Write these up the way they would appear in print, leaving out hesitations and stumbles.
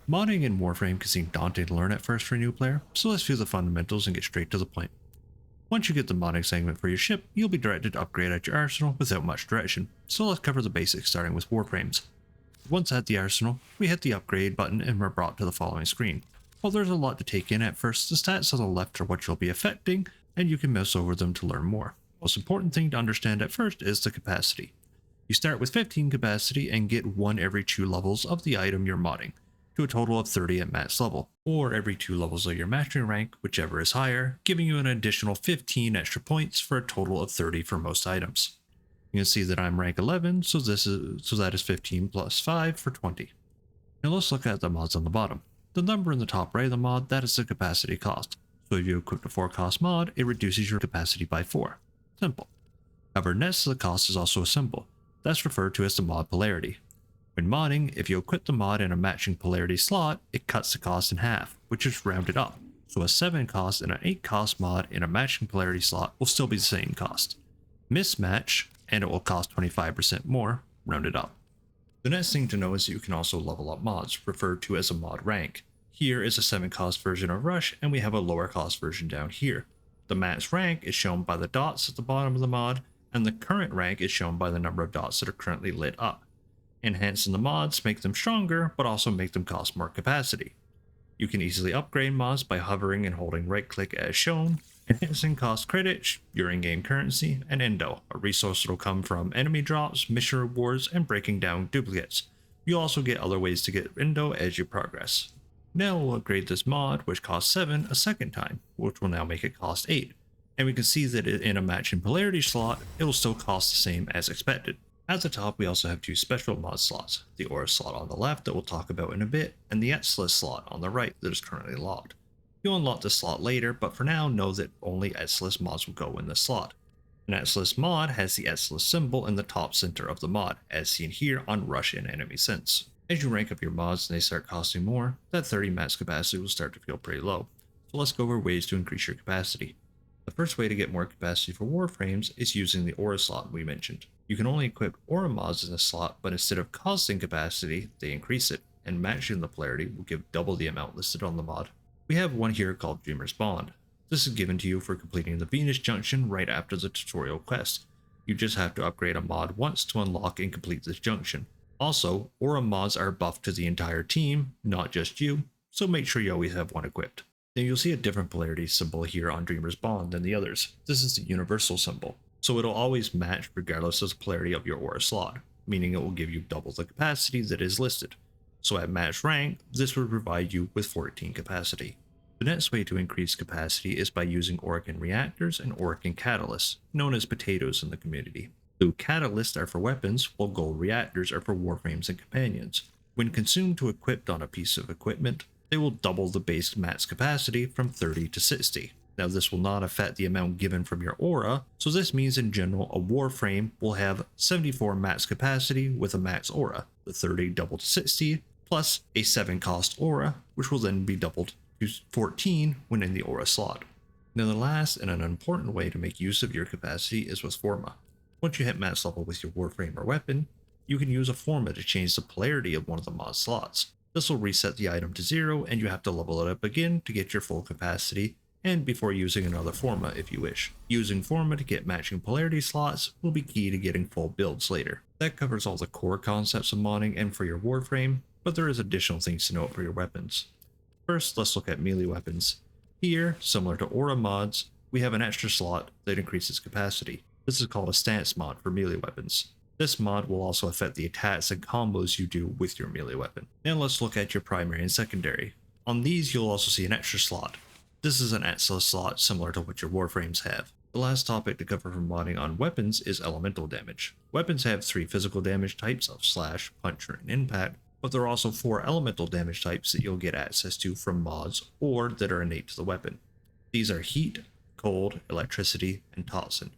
Modding in Warframe can seem daunting to learn at first for a new player, so let's view the fundamentals and get straight to the point. Once you get the modding segment for your ship, you'll be directed to upgrade at your arsenal without much direction, so let's cover the basics starting with Warframes. Once at the arsenal, we hit the upgrade button and we're brought to the following screen. While there's a lot to take in at first, the stats on the left are what you'll be affecting, and you can mouse over them to learn more. The most important thing to understand at first is the capacity. You start with 15 capacity and get 1 every 2 levels of the item you're modding, to a total of 30 at max level, or every 2 levels of your mastery rank, whichever is higher, giving you an additional 15 extra points for a total of 30 for most items. You can see that I'm rank 11, so that is 15 plus 5 for 20. Now let's look at the mods on the bottom. The number in the top right of the mod, that is the capacity cost. So if you equip the 4 cost mod, it reduces your capacity by 4. Simple. However, next to the cost is also a symbol. That's referred to as the mod polarity. When modding, if you equip the mod in a matching polarity slot, it cuts the cost in half, which is rounded up. So a 7 cost and an 8 cost mod in a matching polarity slot will still be the same cost. Mismatch, and it will cost 25% more, rounded up. The next thing to know is that you can also level up mods, referred to as a mod rank. Here is a 7 cost version of Rush, and we have a lower cost version down here. The max rank is shown by the dots at the bottom of the mod, and the current rank is shown by the number of dots that are currently lit up. Enhancing the mods make them stronger, but also make them cost more capacity. You can easily upgrade mods by hovering and holding right click as shown. Enhancing cost credits, your in-game currency, and Endo, a resource that will come from enemy drops, mission rewards, and breaking down duplicates. You'll also get other ways to get Endo as you progress. Now we'll upgrade this mod, which costs 7, a second time, which will now make it cost 8. And we can see that in a matching polarity slot, it will still cost the same as expected. At the top, we also have 2 special mod slots, the Aura slot on the left that we'll talk about in a bit, and the Etzlis slot on the right that is currently locked. You'll unlock this slot later, but for now know that only Etzlis mods will go in this slot. An Etzlis mod has the Etzlis symbol in the top center of the mod, as seen here on Rush and Enemy Sense. As you rank up your mods and they start costing more, that 30 max capacity will start to feel pretty low. So let's go over ways to increase your capacity. The first way to get more capacity for Warframes is using the Aura slot we mentioned. You can only equip Aura mods in this slot, but instead of costing capacity, they increase it, and matching the polarity will give double the amount listed on the mod. We have one here called Dreamer's Bond. This is given to you for completing the Venus Junction right after the tutorial quest. You just have to upgrade a mod once to unlock and complete this junction. Also, Aura mods are buffed to the entire team, not just you, so make sure you always have one equipped. Then you'll see a different polarity symbol here on Dreamer's Bond than the others. This is the universal symbol, so it'll always match regardless of the polarity of your Aura slot, meaning it will give you double the capacity that is listed. So at match rank, this would provide you with 14 capacity. The next way to increase capacity is by using Orokin reactors and Orokin catalysts, known as potatoes in the community. Blue catalysts are for weapons, while gold reactors are for warframes and companions. When consumed to equipped on a piece of equipment, they will double the base max capacity from 30 to 60. Now this will not affect the amount given from your aura, so this means in general a warframe will have 74 max capacity with a max aura, the 30 doubled to 60, plus a 7 cost aura, which will then be doubled to 14 when in the aura slot. Now the last and an important way to make use of your capacity is with Forma. Once you hit max level with your warframe or weapon, you can use a Forma to change the polarity of one of the mod slots. This will reset the item to 0 and you have to level it up again to get your full capacity, and before using another Forma if you wish. Using Forma to get matching polarity slots will be key to getting full builds later. That covers all the core concepts of modding and for your warframe, but there is additional things to note for your weapons. First, let's look at melee weapons. Here, similar to aura mods, we have an extra slot that increases capacity. This is called a stance mod for melee weapons. This mod will also affect the attacks and combos you do with your melee weapon. Now let's look at your primary and secondary. On these you'll also see an extra slot. This is an Atlas slot similar to what your warframes have. The last topic to cover for modding on weapons is elemental damage. Weapons have 3 physical damage types of slash, puncture, and impact, but there are also 4 elemental damage types that you'll get access to from mods or that are innate to the weapon. These are heat, cold, electricity, and toxin.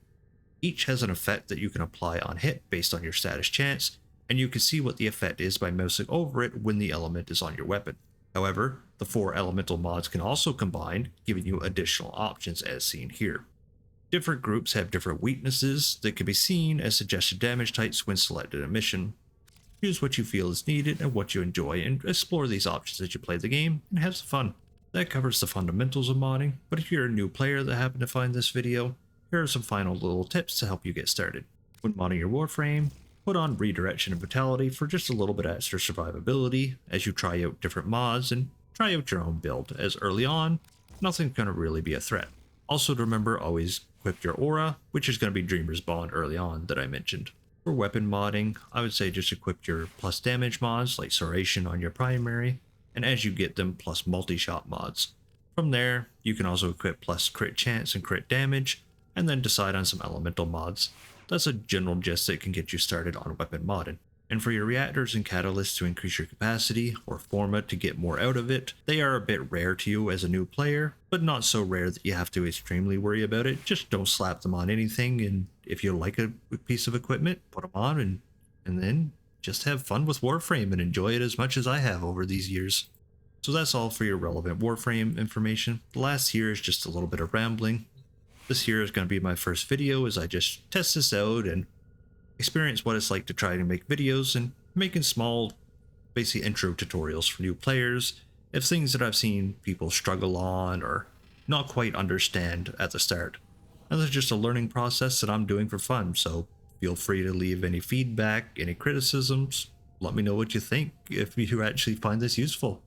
Each has an effect that you can apply on hit based on your status chance, and you can see what the effect is by mousing over it when the element is on your weapon. However, the 4 elemental mods can also combine, giving you additional options as seen here. Different groups have different weaknesses that can be seen as suggested damage types when selected a mission. Choose what you feel is needed and what you enjoy, and explore these options as you play the game and have some fun. That covers the fundamentals of modding, but if you're a new player that happened to find this video, here are some final little tips to help you get started. When modding your Warframe, put on redirection and vitality for just a little bit extra survivability as you try out different mods and try out your own build, as early on, nothing's going to really be a threat. Also to remember, always equip your aura, which is going to be Dreamer's Bond early on that I mentioned. For weapon modding, I would say just equip your plus damage mods like Serration on your primary, and as you get them, plus multi-shot mods. From there, you can also equip plus crit chance and crit damage, and then decide on some elemental mods. That's a general gist that can get you started on weapon modding. And for your reactors and catalysts to increase your capacity, or forma to get more out of it, they are a bit rare to you as a new player, but not so rare that you have to extremely worry about it. Just don't slap them on anything, and if you like a piece of equipment, put them on and then just have fun with Warframe and enjoy it as much as I have over these years. So that's all for your relevant Warframe information. The last here is just a little bit of rambling. This here is going to be my first video as I just test this out and experience what it's like to try to make videos and making small basic intro tutorials for new players if things that I've seen people struggle on or not quite understand at the start. And this is just a learning process that I'm doing for fun, so feel free to leave any feedback, any criticisms. Let me know what you think if you actually find this useful.